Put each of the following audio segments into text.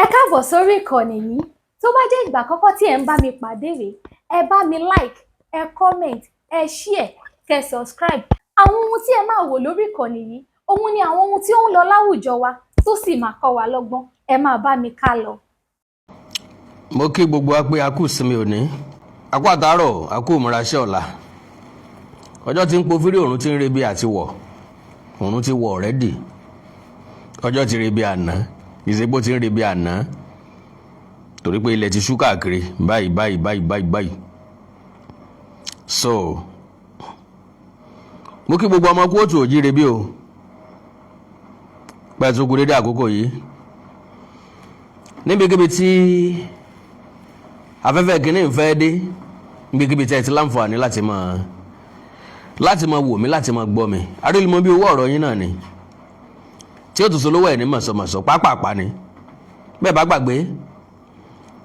Ẹ káàbọ̀ sórí ìkànnì yìí. Tó bá jẹ́ ìgbà àkọ́kọ́ tí ẹ ń bá mi pàdé rèé, ẹ bá mi like, ẹ comment, ẹ share, kẹ́ subscribe. Àwọn ohun tí ẹ máa wò lórí ìkànnì yìí, ohun ni àwọn ohun tí ó ń lọ láwùjọ wa tó sì máa kọ́ wa lọ́gbọ́n. Ẹ máa bá mi ká lọ. Mo kí gbogbo wa pé a kú ìsinmi òní, a kú àtàárọ̀, a kú ìmúraṣẹ́ ọ̀la. Ọjọ́ tí ń po fírí òrùn tí ń rebi àti wọ̀, òrùn ti wọ̀ already. Ọjọ́ ti rebi àná, ìṣègbó ti ń rebi àná, torí pé ilẹ̀ ti ṣú káàkiri báyìí. So, mo kí gbogbo ọmọ kóòtù òjíire bí o, pẹ̀tù kú dédé àkókò yìí. Níbikíbi tí afẹ́fẹ́ kìíní ń fẹ́ dé, níbikíbi tí ẹ ti láǹfààní láti máa wò mí, láti máa gbọ́ mi. Arílùmọ́ bí owó ọ̀rọ̀ yín náà ni, tí ó tún so lówó ẹ̀ ní mọ̀sọ̀mọ̀sọ̀ pápápá ni. Bẹ́ẹ̀ bá gbàgbé,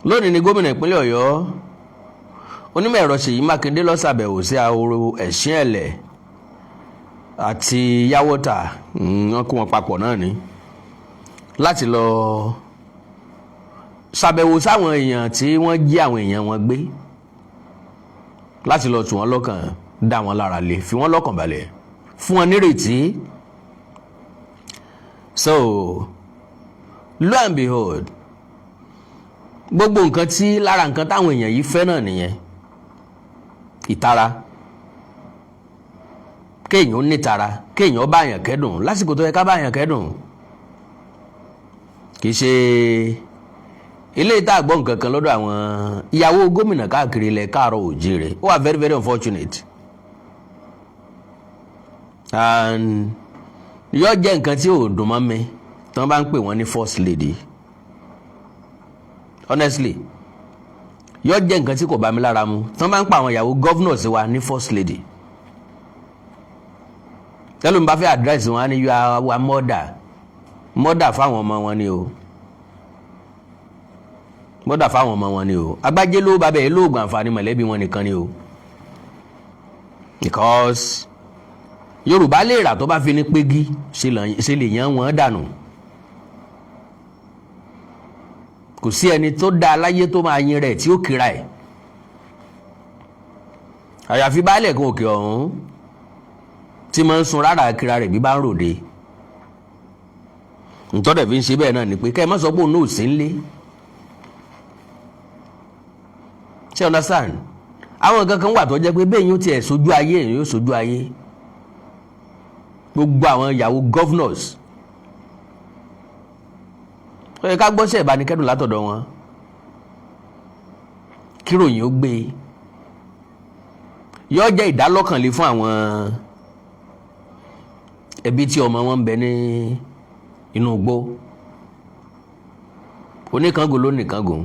lónìí ni gómìnà ìpínlẹ̀ Ọ̀yọ́ onímọ̀ ẹ̀rọ Seyi Makinde lọ ṣàbẹ̀wò sí ahoro ẹ̀sìn ẹ̀lẹ̀ àti yáwọ́tà, wọ́n kó wọn papọ̀ náà ni, láti lọ ṣàbẹ̀wò sáwọn èèyàn tí wọ́n jí àwọn èèyàn wọn gbé, láti lọ tù wọ́n lọ́kàn, dá wọn lára lé, fi wọ́n lọ́kàn balẹ̀, fún wọn nírètí. So, lo and behold, gbogbo nǹkan tí lára nǹkan táwọn èèyàn yìí fẹ́ náà nìyẹn. Ìtara, kéèyàn nítara, kéèyàn bá yàn kẹ́dùn lásìkò tó yẹ ká bá yàn kẹ́dùn. Kì í ṣe ilé ìta àgbọ̀ nǹkan kan lọ́dọ̀ àwọn ìyàwó gómìnà káàkiri ilẹ̀ káàárọ̀ òjíire. Ó wà very very unfortunate, and yóò jẹ́ nǹkan tí ò dùn mọ́ mi tí wọ́n bá ń pè wọ́n ní first lady. Honestly, yóò jẹ́ nǹkan tí kò bá mi lára mu tí wọ́n bá ń pa àwọn ìyàwó governors wa ní first lady. Tẹ́lú mi bá fẹ́ address wọn á ní you are our mother fáwọn ọmọ wọn ni o, mother fáwọn ọmọ wọn ni o. Agbájé ló bá bẹ̀ẹ́ lóògùn àǹfààní mọ̀lẹ́bí wọn nìkan ni o, because Yorùbá lè rà tó bá fi ní pégi ṣe lè yán wọn dànù. Kò sí ẹni tó dá aláyé tó máa yin rẹ̀ tí ó kíra ẹ̀, àyàfi baálẹ̀ kan òkè ọ̀hún tí máa ń sun rárá kíra rẹ̀ bí bá ń ròde. Ntọ́dẹ̀ fi ń ṣe bẹ́ẹ̀ náà ni pé kẹ́ ẹ má sọ pé òun náà ò sí ń lé. Ṣé understand? Àwọn nǹkan kan wà tó jẹ́ pé bẹ́ẹ̀ yóò tiẹ̀ sojú ayé, èèyàn yóò sojú ayé. Gbogbo àwọn ìyàwó governors, ó yẹ ká gbọ́sẹ̀ ìbánikẹ́dùn látọ̀dọ̀ wọn, kíròyìn ó gbé, yóò jẹ́ ìdálọ́kànlé fún àwọn ẹbí tí ọmọ wọn ń bẹ ní inú igbó. Oníkangun ló nìkangun,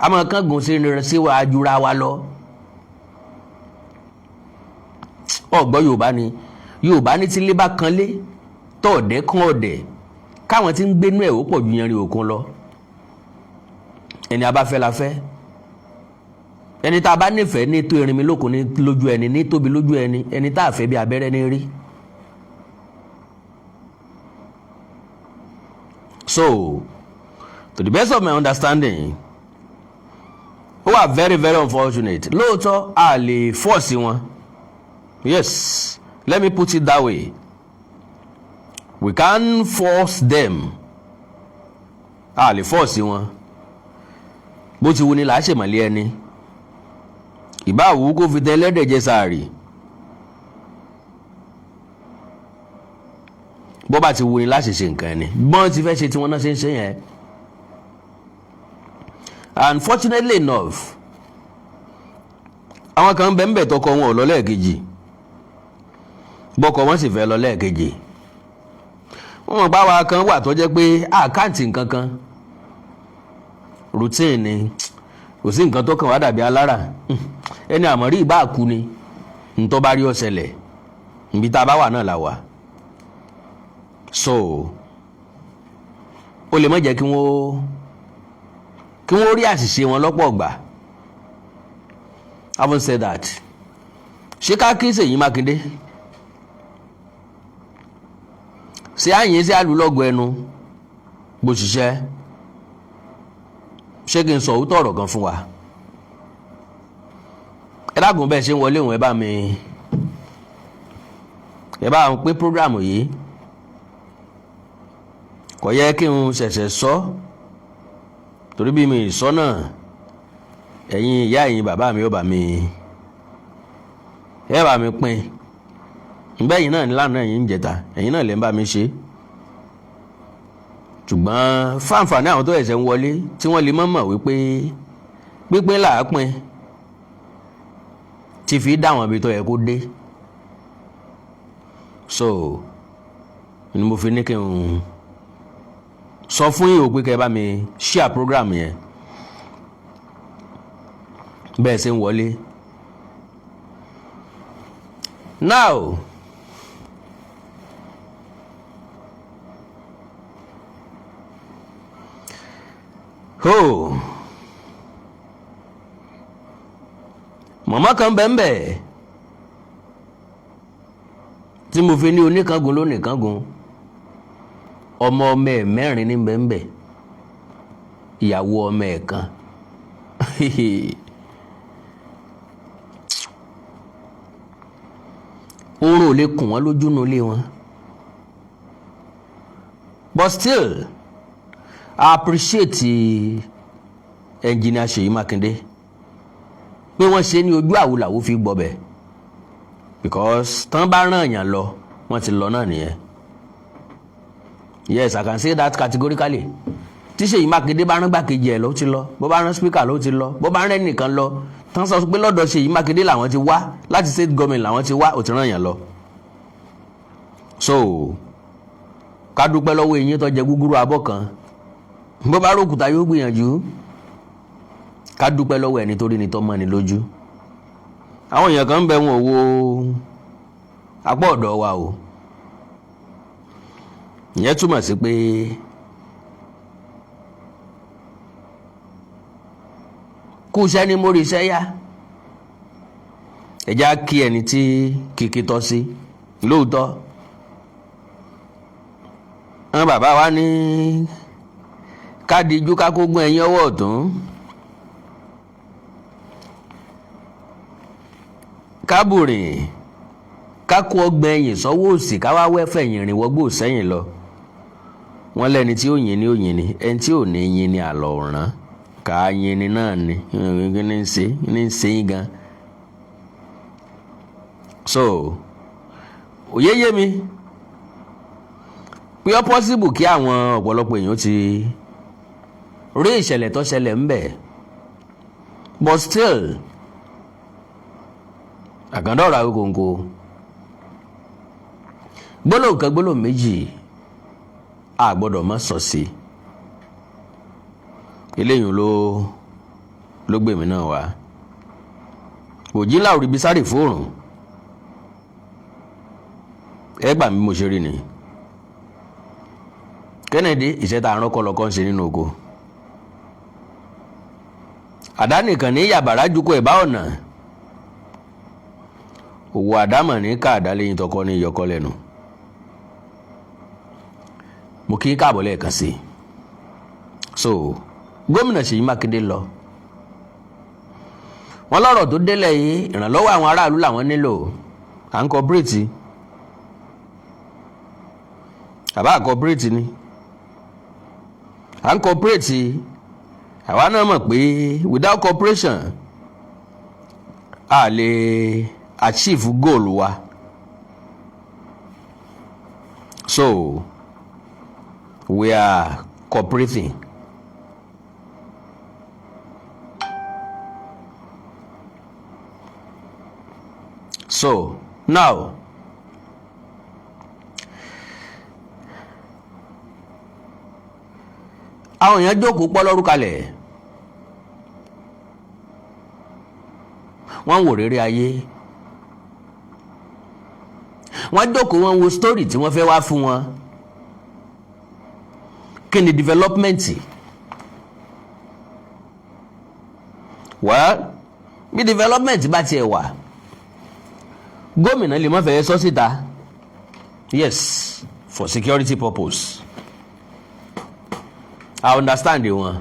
àmọ́ kangun síwájú ra wa lọ. Ọ̀gbọ́ Yorùbá ní tí ilé bá kan lé tó ọ̀dẹ́ kan ọ̀dẹ̀, káwọn tí ń gbénú ẹ̀ ó pọ̀ ju yanrìn òkun lọ. Ẹni a bá fẹ́ la fẹ́, ẹni tá a bá nífẹ̀ẹ́ ní tó irin mi lókun ní lójú ẹni, ní tóbi lójú ẹni, ẹni tá a fẹ́ bí abẹ́rẹ́ ní rí. So, to the best of my understanding, ó wà very very unfortunate. Lóòótọ́ a lè force wọn, yes, let me put it that way. We can't force them. A lè force wọn. Bó ti wù ní là ṣe mọ̀lẹ́ ẹni. Ìbá wù kó fi tẹ́lẹ́dẹ̀ jẹ sàárì. Bó bá ti wù ní láti ṣe nǹkan ẹni, bọ́n ti fẹ́ ṣe tí wọ́n náà ṣe ń ṣe yẹn. Unfortunately enough, àwọn kan bẹ́ẹ̀ tọkọ wọn ò lọ lẹ́ẹ̀kejì, bọ́kọ wọn sì fẹ́ lọ lẹ́ẹ̀kejì. Wọ́n mọ̀ bá wa kan wà tó jẹ́ pé àkáǹtì nǹkan kan, routine ni, kò sí nǹkan tó kàn wá dàbí alára. Ẹni àmọ́rí ìbá kú ni, ntọ́ bá rí ó ṣẹlẹ̀, ibi tá a bá wà náà la wà. So, ó lè má jẹ́ kí wọ́n rí àṣìṣe wọn lọ́pọ̀ ọgbà. Having said that, ṣé ká kí Seyi Makinde? Ṣé àyìn sí àlùlọ́gọ̀ ẹnu bó ṣiṣẹ́? ṣé kí n sọ òótọ́ ọ̀rọ̀ kan fún wa? Ẹ dákun bẹ́ẹ̀ ṣe ń wọlé òun, ẹ bá ń pín prógrámù yìí. Kò yẹ kí n ṣẹ̀ṣẹ̀ sọ, torí bí mi sọ náà ẹ̀yin ìyá ẹ̀yin bàbá mi ẹ bá mi pín. Ǹbẹ́yìn náà ní lánàá ẹ̀yin ń jẹta, ẹ̀yin náà lè ń bá mi ṣe. Ṣùgbọ́n fáǹfààní àwọn tó ẹ̀ṣẹ̀ ń wọlé tí wọ́n lè mọ̀ wípé pínpín là á pín ti fi dá àwọn ibi tó yẹ kó dé. So ni mo fi ní kí n sọ fún yín o pé kẹ́ ẹ bá mi share program yẹn bẹ́ẹ̀ ṣe ń wọlé. Now màmá kan bẹ́ẹ̀ tí mo fi ní oníkangun lónìkangun, ọmọ ẹ̀ mẹ́rin ní bẹ́ẹ̀, ìyàwó ọmọ ẹ̀ kan. Oorun ò lè kùn wọ́n lójú nínú ilé wọn. But still, I appreciate engineer Seyi Makinde pé wọ́n ṣe ní ojú àwòlàwò fi gbọ́bẹ̀, because tán bá ràn yàn lọ wọ́n ti lọ náà nìyẹn. Yes, I can say that categorically. Tí Seyi Makinde bá rán gbàkejì ẹ̀ ló ti lọ, bó bá rán speaker ló ti lọ, bó bá rán ẹnìkan lọ tán sọ pé lọ́dọ̀ Seyi Makinde làwọn ti wá, láti state government làwọn ti wá, ò ti rán yàn lọ. So ká dúpẹ́ lọ́wọ́ eyín tó jẹ gúgúrú abọ́ kan, bó bá rókùtà yóò gbìyànjú. Ká dúpẹ́ lọ́wọ́ ẹni tó rí ni tó mọ́ ni lójú. Àwọn èèyàn kan ń bẹ wọn ò wo apá ọ̀dọ̀ wa o. Ìyẹn túmọ̀ sí pé kú iṣẹ́ ní mórí iṣẹ́ yá. Ẹ já kí ẹni tí kìkì tọ́ sí lóòótọ́. Àwọn bàbá wa ní ká dijú ká kó gbọ́n ẹ̀yìn ọwọ́ ọ̀tún, ká bùrìn ká kó ọgbẹ́ ẹ̀yìn sọ́wọ́ òsì, ká wá wẹ́fẹ̀ yìn rìn wọ́gbó sẹ́yìn lọ. Wọ́n lẹ́ni tí ó yin ni ó yin ni, ẹni tí ò ní yin ni àlọ́ ọ̀ràn, ká yin ni náà ni kí ni ń ṣe yín gan. So òye yé mi pé ó possible kí àwọn ọ̀pọ̀lọpọ̀ èèyàn ti rí ìṣẹ̀lẹ̀ tó ṣẹlẹ̀ ń bẹ̀, but still àkàndọ̀rọ̀ àwòkòǹkò gbólóhùn kan gbólóhùn méjì a gbọ́dọ̀ má sọ sí. Eléyìí ló gbèmí náà wá. Òjìlá òrìbí sáré fóòrùn, ẹ gbà mí mo ṣe rí ni. Kennedy iṣẹ́ tá a rán kọlọkọ ń ṣe nínú oko. Àdá nìkan ní yàbàrá jukọ ẹ̀bá ọ̀nà. Òwò àdámọ̀ ní káàdá lẹ́yìn tọkọ ní ìyọkọ lẹ́nu. Mo kí káàbọ̀ lẹ́ẹ̀kan sí. So gómìnà Seyi Makinde lọ. Wọ́n lọ́rọ̀ tó délẹ̀ yìí ìrànlọ́wọ́ àwọn aráàlú làwọn nílò. À ń cooperate. Àbá cooperate ni. À ń cooperate. Àwa náà mọ̀ pé without cooperation a lè achieve goal wa. So we are cooperating. So now àwọn èèyàn jókòó pọ́ lọ́rùn kalẹ̀, wọ́n ń wò rere ayé, wọ́n jókòó wọ́n wo story tí wọ́n fẹ́ wá fún wọn. Kí ni development? Well, bí development bá tiẹ̀ wà, gómìnà lè má fẹ́ sọ síta. Yes, for security purpose. I understand wọn.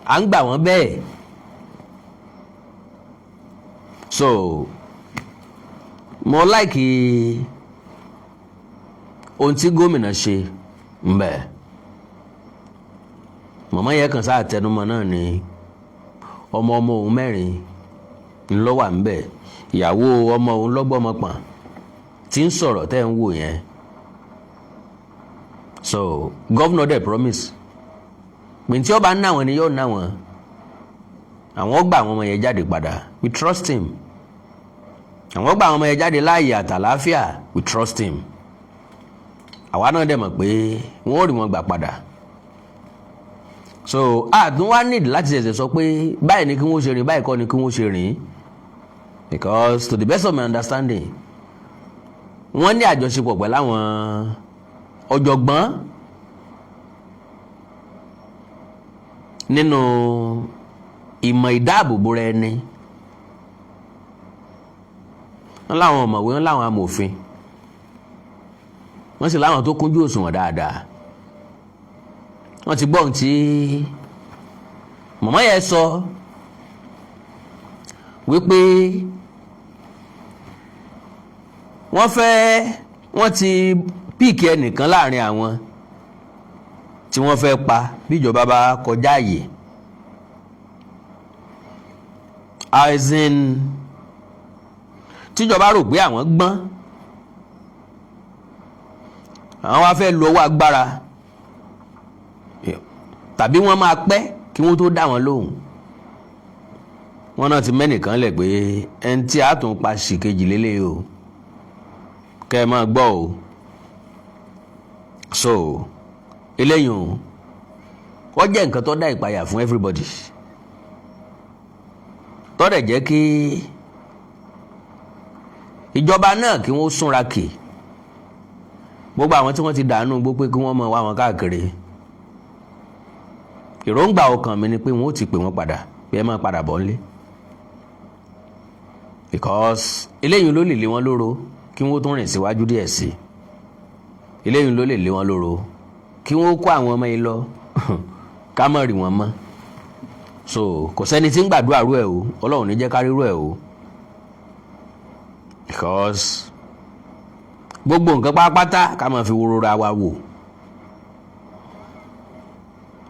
à ń gbà wọ́n bẹ́ẹ̀. So mo like ohun tí gómìnà ṣe ń bẹ. Màmá yẹn kàn sáà tẹnumọ́ náà ni ọmọ òun 4 ńlọ wà ń bẹ, ìyàwó ọmọ òun lọ́gbọ́mọ pọ̀n tí ń sọ̀rọ̀ tẹ́ ń wò yẹn. So governor dey promise pé tí ó bá ná wọn ni yóò ná wọn, àwọn gbà àwọn ọmọ yẹn jáde padà, we trust him. Àwọn gbà àwọn ọmọ yẹn jáde láàyè àtàláfíà, we trust him. Àwa náà dẹ̀ mọ̀ pé wọ́n ò rí wọn gbà padà. So àdún wá need láti ṣẹ̀ṣẹ̀ sọ pé báyìí ni kí wọ́n ṣe rìn, báyìí kọ́ ni kí wọ́n ṣe rìn, because to the best of my understanding wọ́n ní àjọṣepọ̀ pẹ̀lú àwọn ọ̀jọ̀gbọ́n nínú ìmọ̀ ìdáàbòbò rẹ̀ ni. Wọ́n láwọn ọ̀mọ̀wé, wọ́n láwọn amòfin, wọ́n sì láwọn tó kúnjú òṣùwọ̀n dáadáa. Wọ́n ti gbọ́ ohun tí màmá yẹn sọ wípé wọ́n ti píìkì ẹnìkan láàrin àwọn tí wọ́n fẹ́ pa bí ìjọba bá kọjá àyè. As in tíjọba rò pé àwọn gbọ́n, àwọn wá fẹ́ lo owó agbára tàbí wọ́n máa pẹ́ kí wọ́n tó dá wọn lóhùn. Wọ́n náà ti mẹ́nìkan lẹ̀ pé ẹni tí a tún pa ṣìkejì lélẹ̀ o, kẹ́ ẹ máa gbọ́ o. So eléyìí wọ́n jẹ́ nǹkan tó dá ìpayà fún everybody, tó dẹ̀ jẹ́ kí ìjọba náà kí wọ́n súnra kì gbogbo àwọn tí wọ́n ti dànù gbó pé kí wọ́n máa wá wọn káàkiri. Èròǹgbà ọkàn mi ni pé wọ́n ó ti pè wọ́n padà pé ẹ máa padà bọ̀ nílé, because eléyìí ló lè lé wọn lóró kí wọ́n tún rìn síwájú díẹ̀ sí i. Eléyìí ló lè lé wọn lóró kí wọ́n kó àwọn ọmọ yìí lọ ká má rí wọn mọ́. So kò sẹ́ni tí ń gbàdúrà rú ẹ̀ o, Ọlọ́run ní jẹ́ ká rí rú ẹ̀ o, because gbogbo nǹkan pátápátá ká máa fi wúrora wa wò.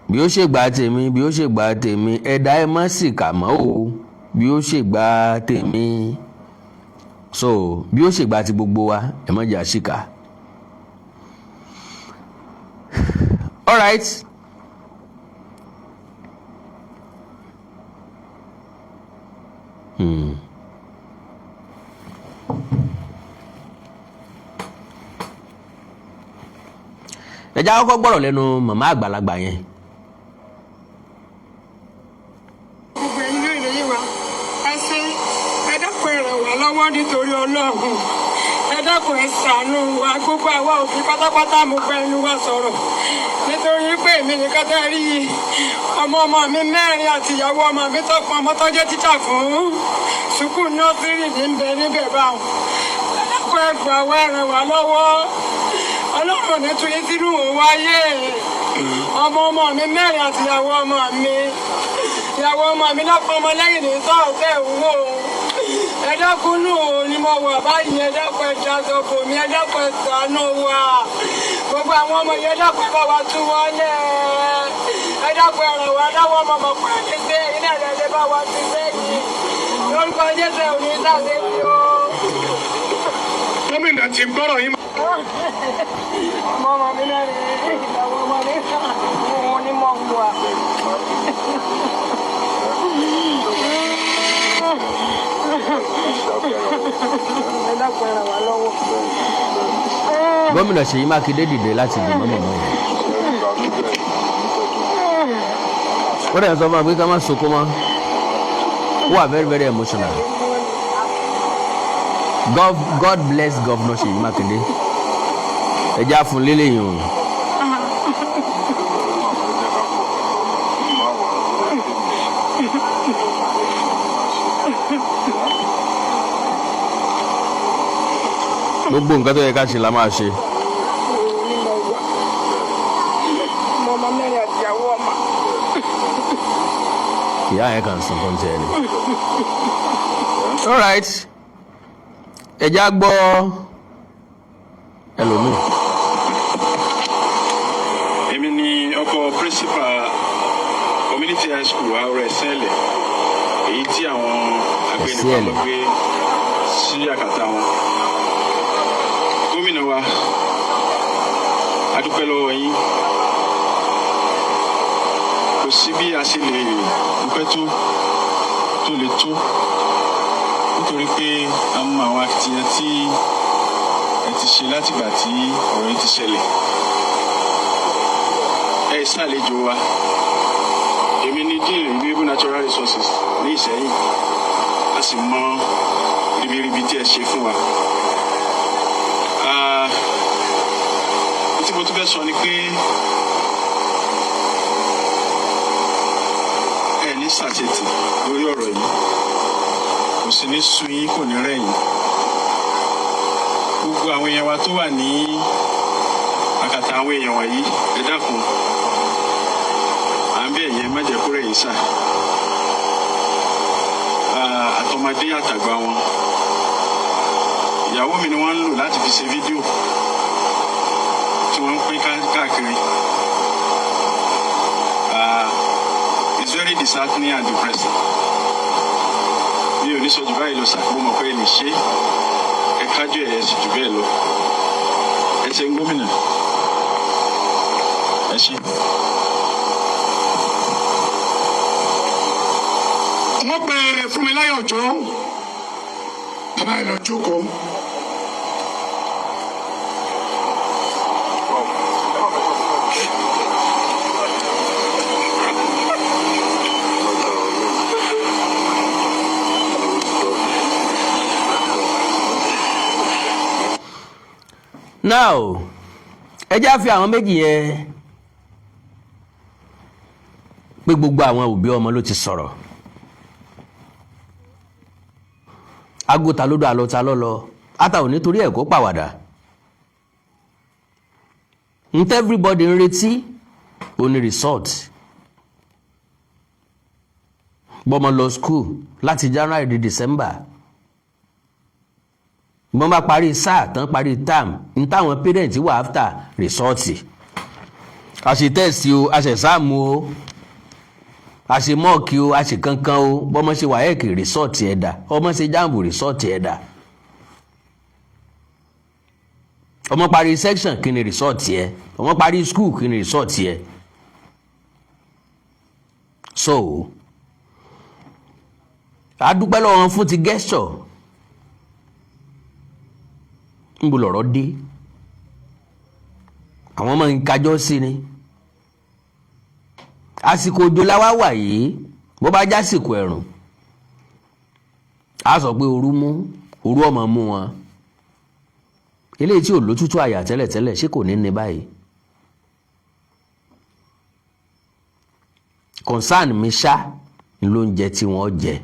Bí ó ṣe gbà tèmi, bí ó ṣe gbà tèmi, ẹ̀dá ẹ má sì kà mọ́ o, bí ó ṣe gbà tèmi. So bí ó ṣe gbà ti gbogbo wa, ẹ má jà síkà. All right. Ẹja kọ́kọ́ gbọ́rọ̀ lẹ́nu màmá àgbàlagbà yẹn. Gbogbo ẹ̀yin náà lẹ́yìn wa, ẹ dákun ẹ ràn wá lọ́wọ́ nítorí Ọlọ́run. Ẹ dákun ẹ ṣàánú wa, gbogbo àwa òbí pátápátá mo gba ẹnu wa sọ̀rọ̀. Nítorí pé èmi nìkan tẹ́ rí ọmọ mi 4 àti ìyàwó ọmọ mi tó pọn ọmọ tó jẹ́ tíṣà fún sùkúù nọ́sírì níbẹ̀ báwọn. Ẹ dákun ẹ gbà wá, ẹ ràn wá lọ́wọ́. Ọlọ́run ní tún yín sínú òun wáyé. Ọmọ mi 4 àti ìyàwó ọmọ mi. Ìyàwó ọmọ mi lọ́pọ̀ ọmọ lẹ́yìn ní sọ́ọ̀tẹ̀ òwò. Ẹ dákun nù ni mo wà báyìí, ẹ dákun ẹ jàdọ̀bò mi, ẹ dákun ẹ ṣàánú wa. Gbogbo àwọn ọmọ yẹn dákun bá wa tú wọn lẹ̀. Ẹ dákun ẹ ràn wá lọ́wọ́ ọmọ pẹ́ ní sí iná ìrẹ̀lẹ̀ bá wa ti sẹ́yìn. Lórúkọ Jésù òní sáté mi o. Gómìnà ti gbọ́rọ̀ yín. Ọmọ mi náà rí ìyàwó ọmọ mi wọn ní mọ̀ ń wà. Ẹ dákun ẹ ràn wá lọ́wọ́. Gómìnà Seyi Makinde dìde láti dì mọ́ mọ̀mọ́ yẹn. Wọ́n dẹ̀ sọ fún wa pé ká má sunkún mọ́. Who are very very emotional. God bless Governor Seyi Makinde. Ẹ já fún lélẹ̀ yìí o. Gbogbo nǹkan tó yẹ ká ṣe la máa ṣe. Ọmọ 4 àti ìyàwó ọmọ. ìyá yẹn kàn sùn fún tiẹ̀ ni. All right, ẹ já gbọ́ ẹlòmíì. Èmi ni ọkọ principal community high school Aare sele, èyí tí àwọn agbẹnipa lọ gbé sí àkàtà wọn. Gómìnà wa, a dúpẹ́ lọ́wọ́ yín. Kò sí bí a ṣe lè dúpẹ́ tó lè tó, nítorí pé a mọ àwọn akitiyan tí ẹ ti ṣe látìgbà tí ọ̀rọ̀ yìí ti ṣẹlẹ̀. Ẹ ṣàlejò wa. Èmi ni Dean Renewable Natural Resources ní Ìṣẹ́yìn, a sì mọ ribiribi tí ẹ ṣe fún wa. Tí mo tún fẹ́ sọ ni pé ẹ ní sàṣetì lórí ọ̀rọ̀ yìí, kò sì ní sú yín, kò ní rẹ̀ yín. Gbogbo àwọn èèyàn wa tó wà ní àkàtà àwọn èèyàn wọ̀nyí, ẹ dákun, à ń bẹ̀ yẹn má jẹ́ kó rẹ̀ yín sà. Àtọmọdé àtàgbà wọn, ìyàwó mi ni wọ́n ń lò láti fi ṣe fídíò tí wọ́n ń pín káàkiri. It's very disheartening and depressing. Mi ò ní sọ jù báyìí lọ sà, mo mọ̀ pé ẹ lè ṣe ẹ kájú ẹ̀ sì jù bẹ́ẹ̀ lọ. Ẹ ṣe ń gómìnà, ẹ ṣe. Wọ́n pe Fúnmiláyọ̀ Òjó, bàbá ẹ̀ lọ jókòó. Now ẹ já fi àwọn méjì yẹn pé gbogbo àwọn òbí ọmọ ló ti sọ̀rọ̀. Agota ló dọ̀ àlọ́ta lọ́lọ́ ata ò nítorí ẹ̀ kó pàwàdà. Ntẹ́ everybody ń retí òní result. Bọ́mọ lọ school láti January di December. Bọ́n bá parí sáà tán parí term ní táwọn parents wà after result. A ṣe test o, a ṣe exam o, a ṣe mọ́ọ̀kì o, a ṣe kankan o, bọ́mọ ṣe wáyẹ̀kì result ẹ̀dà, ọmọ ṣe jambu result ẹ̀dà. Ọmọ parí section kí ni result yẹ, ọmọ parí school kí ni result yẹ. So a dúpẹ́ lọ́wọ́ fún ti gesture. ń bọ̀ lọ́rọ̀ dé, àwọn ọmọ ìkájọ́ sí ni. Àsìkò òjò la wá wà yìí, bó bá jásìkò ẹ̀rùn a sọ pé òru ọmọ mú wọn. Eléyìí tí ò lótútù àyà tẹ́lẹ̀tẹ́lẹ̀ ṣé kò ní ní báyìí. Concern mi ṣá ni ló ń jẹ tí wọ́n jẹ.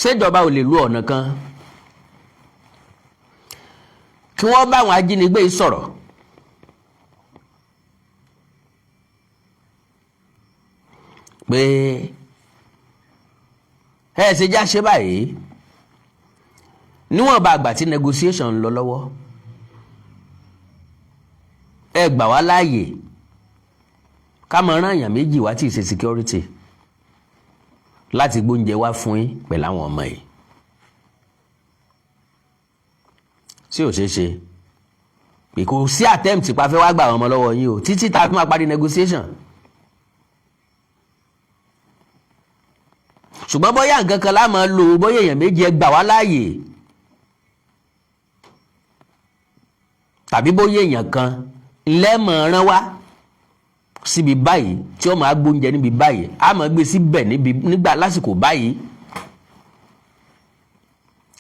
Ṣèjọba ò lè lu ọ̀nà kan kí wọ́n bá àwọn ajínigbé yìí sọ̀rọ̀ pé ẹ ṣe já ṣe báyìí níwọ̀n bá àgbà tí negotiation ń lọ lọ́wọ́, ẹ gbà wá láàyè ká mọ rán èèyàn méjì wá tí ì ṣe security láti gbóúnjẹ wá fún yín pẹ̀lú àwọn ọmọ yìí. Sí ò ṣeé ṣe pé kò sí attempt pa fẹ́ wá gbà àwọn ọmọ lọ́wọ́ yín o títí tá a fi máa parí negotiation. Ṣùgbọ́n bóyá nǹkan kan la máa lò, bóyá èèyàn méjì ẹ gbà wá láàyè, tàbí bóyá èèyàn kan lẹ́mọ̀ọ́rán wá síbi báyìí tí ó máa gbóúnjẹ níbi báyìí, a máa gbé síbẹ̀ nígbà lásìkò báyìí.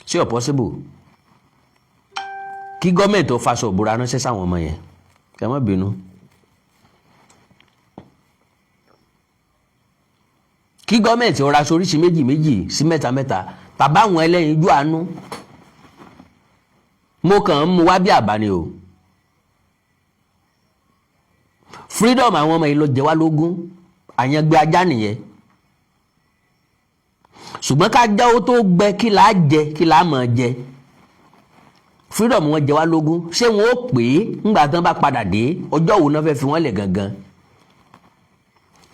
Ṣé ó possible kí gọ́ọ̀mẹ̀ntì ó faṣọ òbúra ránṣẹ́ sáwọn ọmọ yẹn? Ẹ má bínú. Kí gọ́ọ̀mẹ̀ntì ó raṣọ oríṣi méjì sí mẹ́ta tàbá àwọn ẹlẹ́yinjú àánú. Mo kàn ń mu wá bí àbá ni o. freedom àwọn ọmọ yìí ló jẹ wá lógún, àyàngbé ajá nìyẹn. ṣùgbọ́n ká já ó tó gbẹ kí là á jẹ kí là á mọ̀ jẹ. freedom wọn jẹ wá lógún, ṣé wọn ó pè é ńgbà tán bá padà dé ọjọ́ wo náà fẹ́ fi wọ́n lẹ̀ gangan?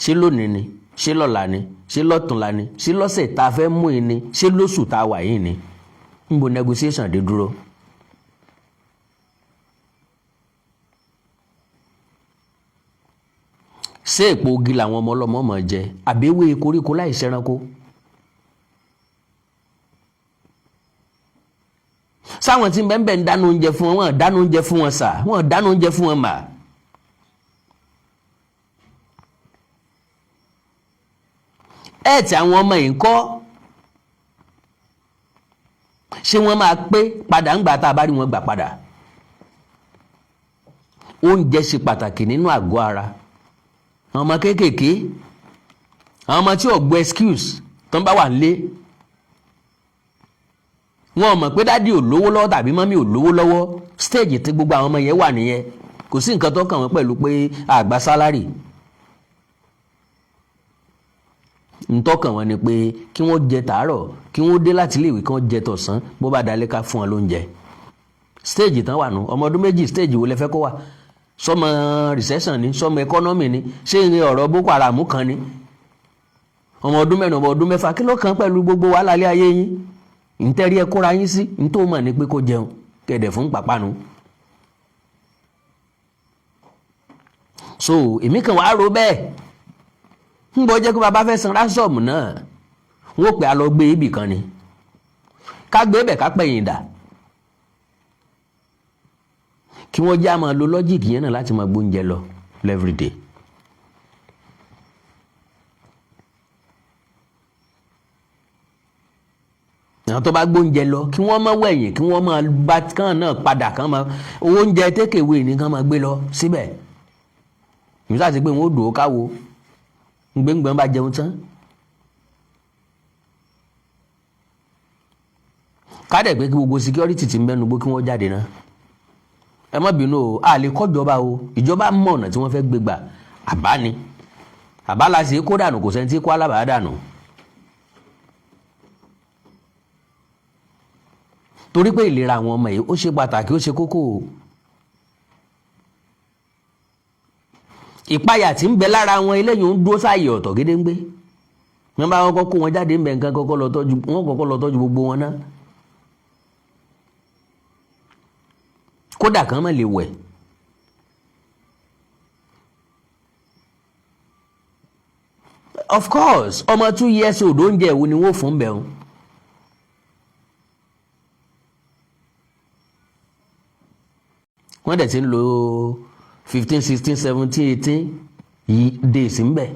ṣé lónìí ni, ṣé lọ́la ni, ṣé lọ́tùnla ni, ṣé lọ́sẹ̀ tá a fẹ́ mú yìí ni, ṣé lóṣù tá a wà yìí ni? níbo negotiation dé dúró? ṣé èpo ogi làwọn ọmọ ọlọ́mọ mọ̀ jẹ àbẹ́wé koríko láì ṣẹranko? sáwọn tí bẹ́ẹ̀ ń dáná oúnjẹ fún wọn, wọ́n dáná oúnjẹ fún wọn sà, wọ́n dáná oúnjẹ fún wọn mà. ẹ̀ tí àwọn ọmọ yìí ń kọ́, ṣé wọ́n máa pé padà ń gbà tá a bá rí wọn gbà padà? oúnjẹ ṣe pàtàkì nínú àgọ́ ara. àwọn ọmọ kéékèèké, àwọn ọmọ tí ò gbọ́ excuse tó ń bá wà nílé, wọn ò mọ̀ pé dádì ò lówó lọ́wọ́ tàbí mọ́mí ò lówó lọ́wọ́. stage tí gbogbo àwọn ọmọ yẹn wà nìyẹn. kò sí nǹkan tó kàn wọ́n pẹ̀lú pé àgbà sálárì. ntọ́kàn wọn ni pé kí wọ́n jẹ tàárọ̀, kí wọ́n dé láti iléèwé kí wọ́n jẹ tọ̀sán, bó bá dalẹ́ ká fún wọn lóúnjẹ. stage tán wà nù. ọmọ ọdún méjì stage wo lẹ fẹ́ kó wà? sọmọ recession ni, sọmọ economy ni, ṣé ìrìn ọ̀rọ̀ boko haram kan ni? ọmọ ọdún mẹ́rin, ọmọ ọdún mẹ́fà, kí ló kàn pẹ̀lú gbogbo wàhálà ilé ayé yín? ntẹ́rí ẹ kóra yín sí, ntó mọ̀ ní pé kó jẹun kẹ̀dẹ̀ fún pàpánu. so èmi kan wàá ro bẹ́ẹ̀ ń bọ́ jẹ́ kó bàbá fẹ́ san ransom náà, wọ́n pè á lọ gbé ibì kan ni, ká gbé bẹ̀ ká pẹ̀yìn dà. kí wọ́n já máa lo lọ́jíìkì yẹn náà láti máa gbóúnjẹ lọ everyday. àwọn tó bá gbóúnjẹ lọ kí wọ́n máa wẹ̀yìn, kí wọ́n máa bá kàn náà padà, kàn máa owó oúnjẹ tékèwé ní kàn máa gbé lọ síbẹ̀. ìmúṣà ti pé wọ́n ó dùn ó káwo gbẹ̀ngbẹ̀ng bá jẹun tán. kádẹ̀ pé kí gbogbo security ti ń bẹ́nu gbó kí wọ́n jáde náà. ẹ má bínú o, a lè kọ́jọba o, ìjọba mọ̀ ọ̀nà tí wọ́n fẹ́ gbé gbà. àbá ni àbá la sì kó dànù, kò sẹ́ni tí kó alábàá dànù. torí pé ìlera àwọn ọmọ yìí ó ṣe pàtàkì, ó ṣe kókó. ìpayà tí ń bẹ lára wọn eléyìí ń dúró sáàyè ọ̀tọ̀ gédéǹgbé. wọ́n bá kọ́kọ́ kó wọn jáde ń bẹ nǹkan kọ́kọ́ lọ tọ́jú gbogbo wọn náà. kódà kan má lè wẹ̀. of course ọmọ 2 years old oúnjẹ ìwo ni wọ́n fún bẹ̀rù. wọ́n dẹ̀ ti ń lo 15, 16, 17, 18 days ń bẹ̀.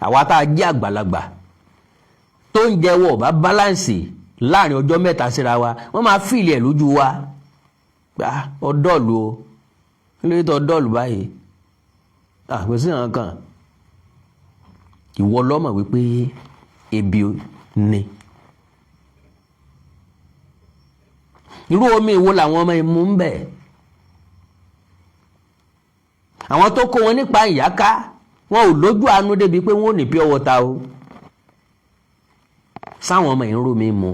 àwa tá a jẹ́ àgbàlagbà tó ń jẹ́wọ́ bá báláǹsì láàrin ọjọ́ mẹ́ta síra wa, wọ́n máa fìlì ẹ̀ lójú wa. gbà ọdọ́ọ̀lù o, nílé tó ọdọ́ọ̀lù báyìí àpèsè hàn kan. ìwọ lọ́mọ̀ wípé ebi ni. irú omi ìwo làwọn ọmọ ìmú ń bẹ̀? àwọn tó kó wọn nípa ìyáká wọn ò lójú àánú débi pé wọn ò ní pure water o. sáwọn ọmọ ìrú mi mu?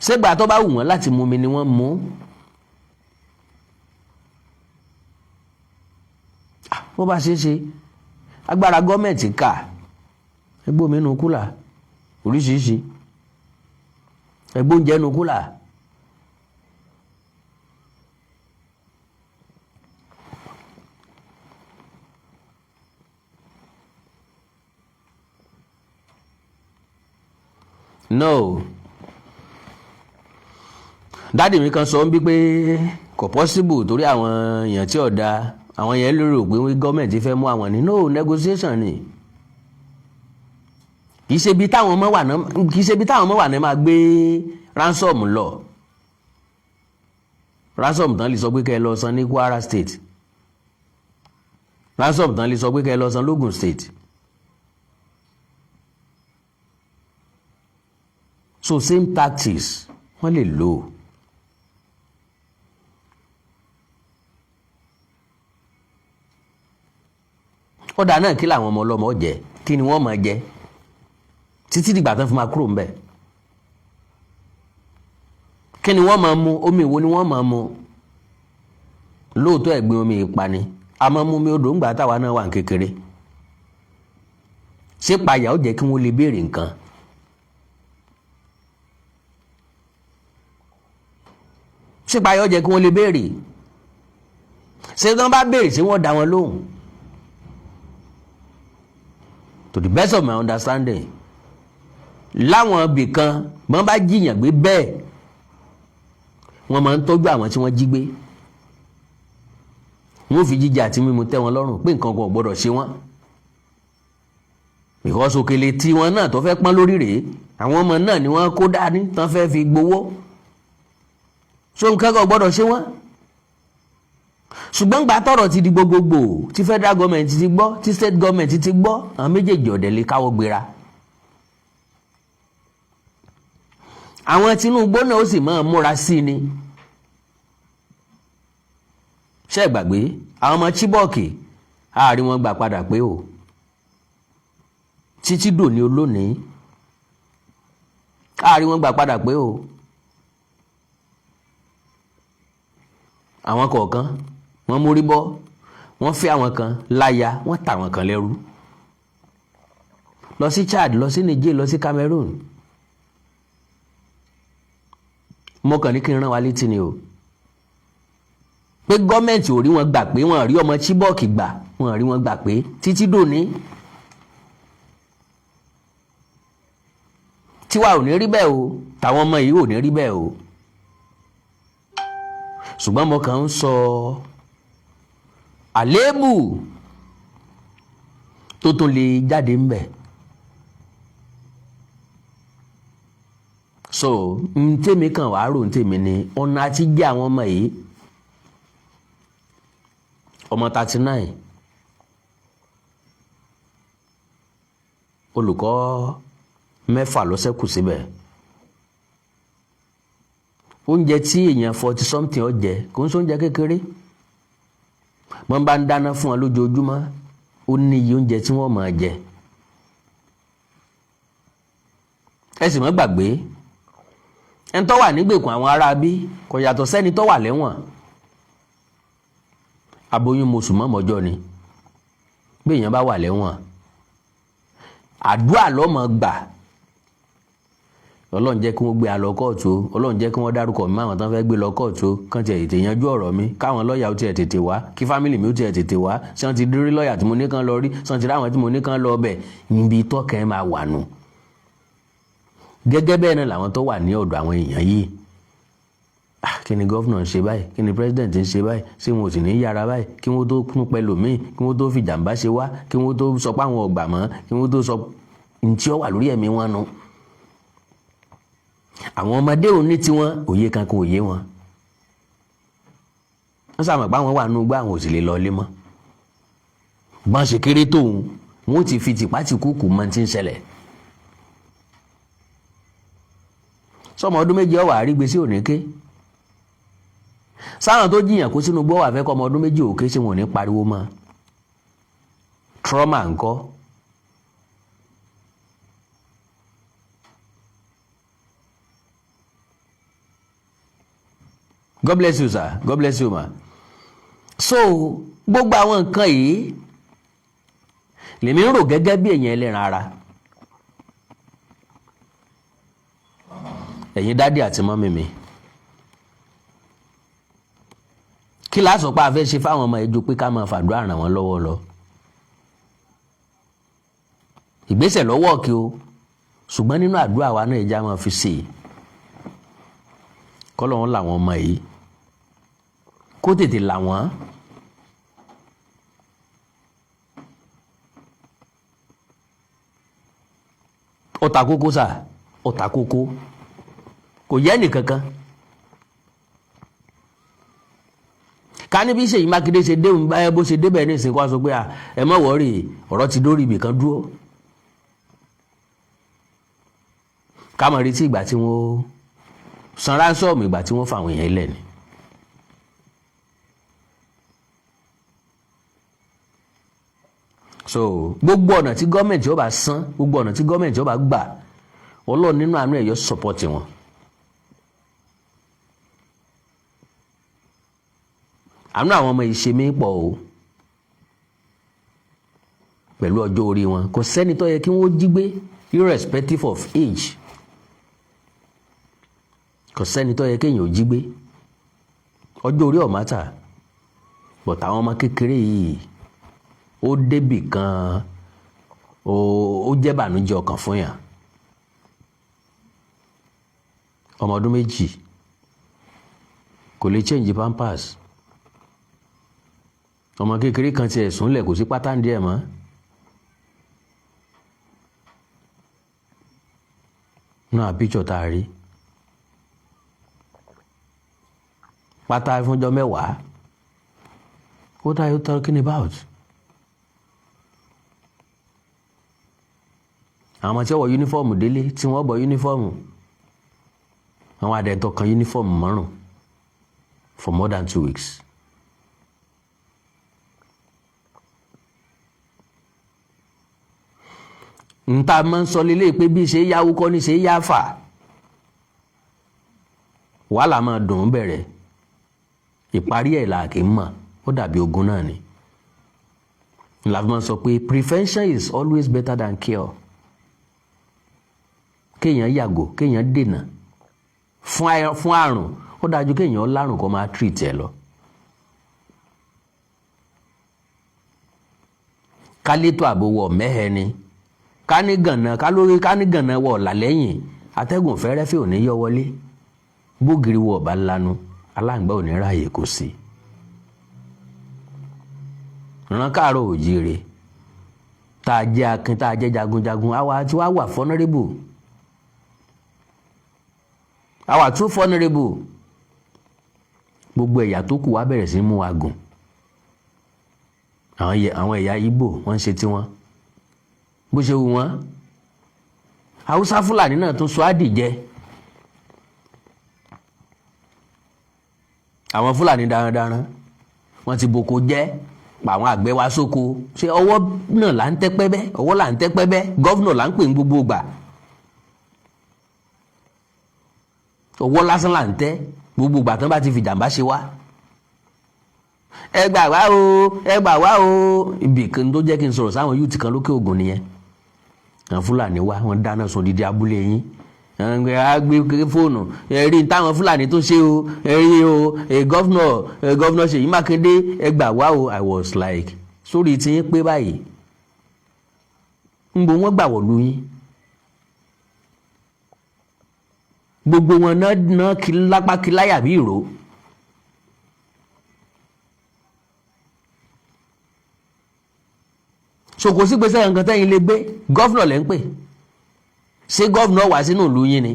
ṣégbà tó bá wù wọ́n láti mu mi ni wọ́n mú? bó bá ṣe é ṣe agbára gọ́ọ̀mẹ̀ntì kà ẹgbẹ́ omi nù kúlà oríṣiríṣi, ẹgbẹ́ oúnjẹ nù kúlà. no dáàdì mi kan sọ ń bí pé kò possible torí àwọn èèyàn tí ọ̀dà àwọn yẹn lérò pé gọ́ọ̀mẹ̀ntì fẹ́ mú àwọn ní no negotiation ni. kì í ṣe bí táwọn ọmọ wà náà máa gbé ransom lọ. ransom tán lè sọ pé kẹ́ ẹ lọ san ní Kwara State, ransom tán lè sọ pé kẹ́ ẹ lọ san l'Ogun State. so same tactics wọ́n lè lò. ọ̀dà náà kí làwọn ọmọ ọlọ́mọ jẹ kí ni wọ́n máa jẹ títí dìgbà tán fi máa kúrò ńbẹ̀ kí ni wọ́n máa mu omi wo ni wọ́n máa mu lóòótọ́ ẹ̀gbin omi ìpani a máa mú mi odò ńgbà táwa náà wà ní kékeré ṣé payà ó jẹ́ kí wọ́n lè béèrè nǹkan ṣé payà ó jẹ́ kí wọ́n lè béèrè ṣé tí wọ́n bá béèrè ṣé wọ́n dá wọn lóhùn to the best of my understanding láwọn ibì kan wọ́n bá jiyàn gbé bẹ́ẹ̀ wọ́n máa ń tọ́jú àwọn tí wọ́n jí gbé wọ́n fi jíjẹ àti mímu tẹ́ wọn lọ́rùn pé nǹkan kan ò gbọ́dọ̀ ṣe wọ́n because òkèlè tí wọn náà tó fẹ́ pọ́n lórí rèé àwọn ọmọ náà ni wọ́n kó dání tán fẹ́ fi gbowó so nǹkan kan ò gbọ́dọ̀ ṣe wọ́n ṣùgbọ́n gbà tọ̀rọ̀ ti di gbogbogbò tí federal government ti gbọ́ tí state government ti gbọ́ àwọn méjèèjì ọ̀dẹ̀ lè káwọ́ gbéra àwọn Tinubu náà ó sì máa múra sí ni ṣé gbàgbé àwọn ọmọ Chibok àárín wọn gbà padà pé o títí dòní olónìí àárín wọn gbà padà pé o àwọn kọ̀ọ̀kan wọ́n mórí bọ́ wọ́n fẹ́ àwọn kan láya wọ́n tà àwọn kan lẹ́rú lọ sí Chad lọ sí Niger lọ sí Cameroon mo kàn ní kí n rán wa létí ni o pé gọ́ọ̀mẹ̀ntì ò rí wọn gbà pé wọ́n rí ọmọ Chibok gbà wọ́n rí wọn gbà pé títí dòní tiwa ò ní rí bẹ́ẹ̀ o tàwọn ọmọ yìí ò ní rí bẹ́ẹ̀ o ṣùgbọ́n mo kàn ń sọ àléébù tó tún lè jáde ń bẹ̀ so ntèmi kan wàá rò ntèmi ni ọ̀nà àti jẹ́ àwọn ọmọ yìí ọmọ 39 olùkọ́ 6 ló ṣẹ́kù síbẹ̀ oúnjẹ tí èèyàn 40 something ó jẹ kò ń sọ oúnjẹ kékeré wọ́n bá ń dáná fún wọn lójoojúmọ́ ó ní iye oúnjẹ tí wọ́n máa jẹ ẹ sì má gbàgbé ẹni tó wà nígbèkùn àwọn ará bí kò yàtọ̀ sẹ́ni tó wà lẹ́wọ̀n aboyún mọ̀sùn mọ́mọ́jọ́ ni bí èèyàn bá wà lẹ́wọ̀n àdúrà lọ́mọ gbà Ọlọ́run jẹ́ kí wọ́n gbé alọ kóòtù Ọlọ́run jẹ́ kí wọ́n dárúkọ mi máwọn tán fẹ́ gbé lọ kóòtù kàn tiẹ̀ tètè yanjú ọ̀rọ̀ mi káwọn lọ́ọ̀yà ó tiẹ̀ tètè wá kí fámìlì mi ó tiẹ̀ tètè wá ṣé wọ́n ti rí lọ́ọ̀yà tí mo ní kàn lọ rí ṣé wọ́n ti rí àwọn tí mo ní kàn lọ bẹ̀ níbi tọ́kẹ́ máa wà nù gẹ́gẹ́ bẹ́ẹ̀ náà làwọn tó wà ní ọ̀dọ̀ àwọn èèyàn yìí kí ni gọ́fúnà ń ṣe báyìí kí ni pírẹsidẹ̀ntì ń ṣe báyìí ṣé wọn ò sì ní yára báyìí kí wọ́n tó kún pẹ̀lú míì kí wọ́n tó fi jàǹbá ṣe wá kí wọ́n tó sọ pé àwọn ọgbà mọ́ kí wọ́n tó sọ ntí ó wà lórí ẹ̀mí wọn nu àwọn ọmọdé ò ní tiwọn òye kankan òye wọn wọ́n sàmọ̀ pé àwọn wà nù gbá àwọn ò sì lè lọ ilé mọ́ bọ́n ṣe kéré tóun wọ́n ti fi tìpátìkúùkù mọ́ ti ń ṣẹlẹ̀ sọmọ ọdún méjì ọwà àrígbé sí òníké sáwọn tó jiyàn kó sínú gbọ́ wà fẹ́ kọ́ ọmọ ọdún méjì òkè ṣé wọn ò ní pariwo mọ́ trauma ńkọ́ God bless you sir God bless you ma so gbogbo àwọn nǹkan yìí lèmi ń rò gẹ́gẹ́ bí èèyàn ẹlẹ́ran ara ẹ̀yin dádì àti mọ́mì mi kí la sọ pé a fẹ́ ṣe fáwọn ọmọ ẹjọ́ pé ká máa fàdúrà ràn wọ́n lọ́wọ́ lọ ìgbésẹ̀ lọ́wọ́ kí o ṣùgbọ́n nínú àdúrà wa náà ẹja máa fi ṣe kọ́lọ́run làwọn ọmọ yìí kó tètè là wọ́n ọ̀tà kókó sà ọ̀tà kókó kò yẹ nìkankan ká ní bí Seyi Makinde ṣe déhùn báyẹ bó ṣe débẹ̀ ní ìsìnkú aṣọ pé ẹ má wọ́ọ̀rì ọ̀rọ̀ ti dórí ibì kan dúró ká mọ̀ retí ìgbà tí wọ́n san ránsọ́ọ̀mù ìgbà tí wọ́n fàwọn èèyàn ilẹ̀ ni so gbogbo ọ̀nà tí gọ́ọ̀mẹ̀ntì ó bá san, gbogbo ọ̀nà tí gọ́ọ̀mẹ̀ntì ó bá gbà, Ọlọ́run nínú àánú ẹ̀ yóò support wọn. àánú àwọn ọmọ ìṣe mi pọ̀ o pẹ̀lú ọjọ́ orí wọn. Kò sẹ́ni tó yẹ kí wọ́n jí gbé irrespective of age. Kò sẹ́ni tó yẹ kéèyàn ò jí gbé. Ọjọ́ orí ò matter. But àwọn ọmọ kékeré yìí ó débì kan ó jẹ́ bànújẹ́ ọkàn fún yàn. Ọmọ ọdún 2 kò lè change pampers. Ọmọ kékeré kan tiẹ̀ súnlẹ̀ kò sí pátá ń díẹ̀ mọ́. Náà picture tá a rí. Pátá fúnjọ́ 10. What are you talking about? Àwọn ọmọ tí wọ́n wọ yúnífọ́ọ̀mù délé tí wọ́n bọ̀ yúnífọ́ọ̀mù. Àwọn àdẹ̀ntọ̀ kan yúnífọ́ọ̀mù márùn for more than 2 weeks. Nta máa ń sọ lélẹ̀ pé bí ṣe yáwó kọ́ ní ṣe yáfà. Wàhálà máa dùn bẹ̀rẹ̀. Ìparí ẹ̀ là kì í mọ̀. Ó dàbí ogun náà ni. La fi máa sọ pé prevention is always better than cure. Kéèyàn yàgò, kéèyàn dènà fún àrùn ó dájú kéèyàn lárùn kó máa treat ẹ lọ. Ká létò ààbò wọ̀ mẹ́hẹ ni. Ká ní gànà wọ̀ làlẹ́yìn. Atẹ́gùn fẹ́rẹ́fẹ́ ò ní yọ wọlé. Bógiri wọ̀ bá lanu. Aláǹgbá ò ní ráàyè kò sí. Ràn káàárọ̀ oòjíire. Tá a jẹ́ akin, tá a jẹ́ jagunjagun. Àwa tí wàá wà vulnerable. Àwa too vulnerable. Gbogbo ẹ̀yà tó kù wá bẹ̀rẹ̀ sí mú wa gùn. Àwọn ẹ̀yà Ìgbò wọ́n ṣe tiwọn bó ṣe wù wọ́n. Haúsá Fúlàní náà tún sọ àdìjẹ. Àwọn Fúlàní darandaran wọ́n ti boko jẹ́ pa àwọn àgbẹ̀ wa sóko. Ṣé ọwọ́ náà là ń tẹ́ pẹ́bẹ́? Ọwọ́ là ń tẹ́ pẹ́bẹ́. Gọ́vnọ̀ là ń pè ní gbogbo ìgbà. Ọwọ́ lásán là ń tẹ́ gbogbo ìgbà tán bá ti fi jàǹbá ṣe wá. Ẹ gbà wá o, ẹ gbà wá o. Ibì kan tó jẹ́ kí n sọ̀rọ̀ sáwọn yúùtì kan lókè Ògùn nìyẹn. Àwọn Fúlàní wá wọ́n dáná sun dídí abúlé yín. Gbé fóònù ẹ̀rí táwọn Fúlàní tó ṣe o, ẹ̀rí o, gọ́vnọ̀ Seyi Makinde ẹ gbà wá o. I was like, sórí tí yín pé báyìí. Nbo wọ́n gbà wọ̀lú yín. Gbogbo wọn náà kí lápá kí láyà bí ìró. So kò sí gbèsè nǹkan tẹ́yìn lè gbé. Gọ́vnọ̀ lẹ́ ń pè. Ṣé gọ́vnọ̀ wá sínú ìlú yín ni?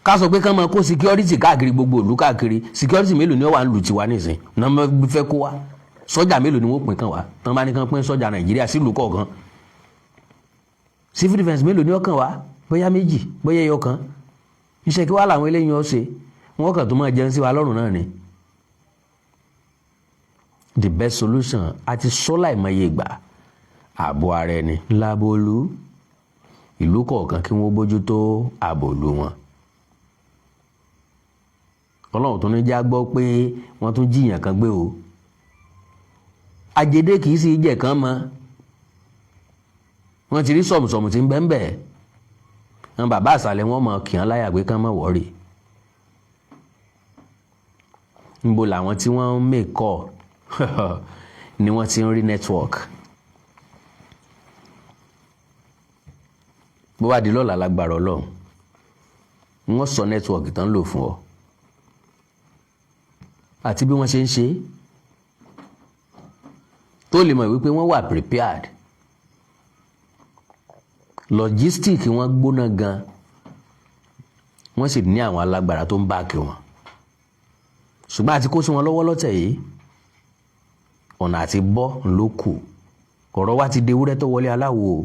Ká sọ pé kán máa kó security káàkiri gbogbo ìlú káàkiri. Security mélòó ni ó wà ń lù tiwa nísìn? Náà máa fẹ́ kó wá. Sọ́jà mélòó ni wọ́n pín kàn wá? Tán bá ní kán pín sọ́jà Nàìjíríà sílùú kọ̀ọ̀kan. Civil defence mélòó ni ó kàn wá? Bóyá 2, bóyá ẹyọ kan. Iṣẹ́ kí wá làwọn eléyìí ó ṣe? Wọ́n kàn tó máa jẹun sí wa lọ́rùn náà ni. The best solution àti sọ́lá ìmọ̀ye ìgbà. Ààbò ara ẹni láàbò ìlú. Ìlú kọ̀ọ̀kan kí wọ́n bójú tó ààbò ìlú wọn. Ọlọ́run tó ní já gbọ́ pé wọ́n tún jíyàn kan gbé o. Àjèdè kìí sí jẹ̀ kan mọ́. Wọ́n ti rí sọ̀mùsọ̀mù tí ń bẹ́ẹ̀. Àwọn bàbá àsàlẹ̀ wọn mọ̀ kì án láyà pé kán mọ̀ wọ́rì. Níbo làwọn tí wọ́n ń mẹ́kọ̀ ni wọ́n ti ń rí network. Bó wá di lọ́la lágbára Ọlọ́run wọ́n sọ network tán lò fún ọ àti bí wọ́n ṣe ń ṣe tó lè mọ̀ wípé wọ́n wà prepared. Logistic wọ́n gbóná gan, wọ́n sì ní àwọn alágbára tó ń báàkì wọn. Ṣùgbọ́n àti kó sí wọn lọ́wọ́ lọ́tẹ̀ yìí ọ̀nà àti bọ́ ló kù. Ọ̀rọ̀ wa ti dewúrẹ́ tó wọlé aláwo.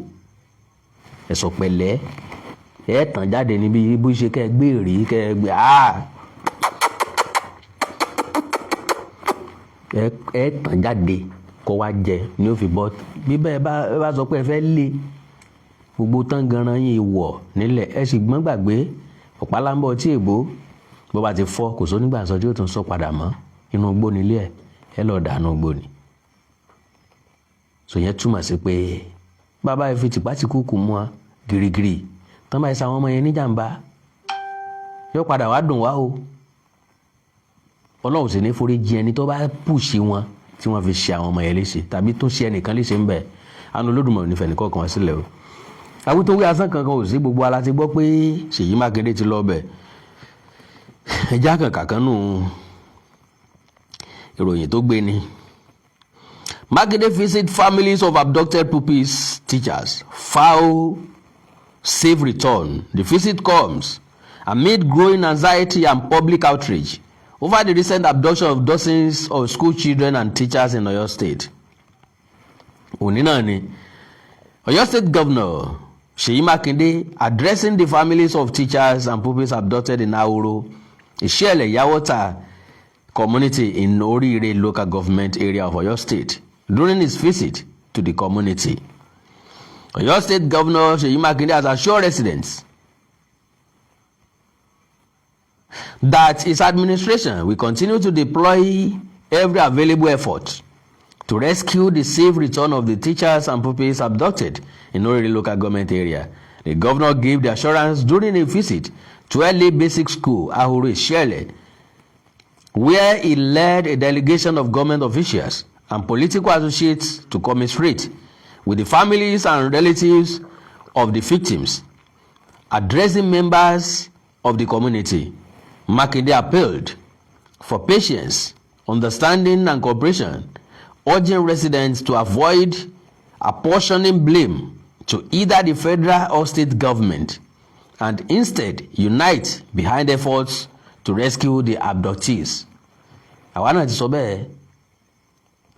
Ẹ̀sọ̀ pẹ̀lẹ́ ẹ̀ tàn jáde níbi bó ṣe kẹ́ gbé rí kẹ́ gbé ẹ tàn jáde kó wá jẹ ní ó fi bọ́ bí bẹ́ẹ̀ bá sọ pé ẹ fẹ́ lé gbogbo tán ganan yín wọ̀ nílẹ̀ ẹ sì gbọ́n gbàgbé ọ̀pálámbọ̀ tí èbó bó bá ti fọ́ kò sónígbà sọ tí ó tún sọ padà mọ́ inú igbó nílé ẹ lọ́ọ́ dànù igbó ni. So yẹn túmọ̀ sí pé bàbá ẹ fi tìpátìkúùkù mú wa gírígírí tán bá ṣe àwọn ọmọ yẹn níjàmbá yóò padà wá dùn wá o. Ọlọ́run sì ní forí jì ẹni tó bá pùsì wọn tí wọ́n fi ṣe àwọn ọmọ yẹn léṣe tàbí tó ṣe ẹnìkan léṣe ń bẹ̀ àánú Olódùmarè nífẹ̀ẹ́ nìkan kan sílẹ̀ o. Awítówí asán kankan ò sí, gbogbo ala ti gbọ́ pé Seyi Makinde ti lọ bẹ̀. Ẹja kankan nù ìròyìn tó gbé ni. Makinde visit families of abducted pupils teachers, file safe return. The visit comes amid growing anxiety and public outrage over the recent abduction of dozens of school children and teachers in Oyo State. Òní náà ni Oyo State Governor Seyi Makinde addressing the families of teachers and pupils abducted in Aare, Isele Yawota community in Orile local government area of Oyo State during his visit to the community. Oyo State Governor Seyi Makinde has assured residents that his administration will continue to deploy every available effort to rescue the safe return of the teachers and pupils abducted in Orile local government area. The governor gave the assurance during a visit to LA Basic School, Aare, Sele, where he led a delegation of government officials and political associates to commiserate with the families and relatives of the victims. Addressing members of the community, Makinde appealed for patience, understanding, and cooperation, urging residents to avoid apportioning blame to either the federal or state government and instead unite behind efforts to rescue the abductees. Àwa náà ti sọ bẹ́ẹ̀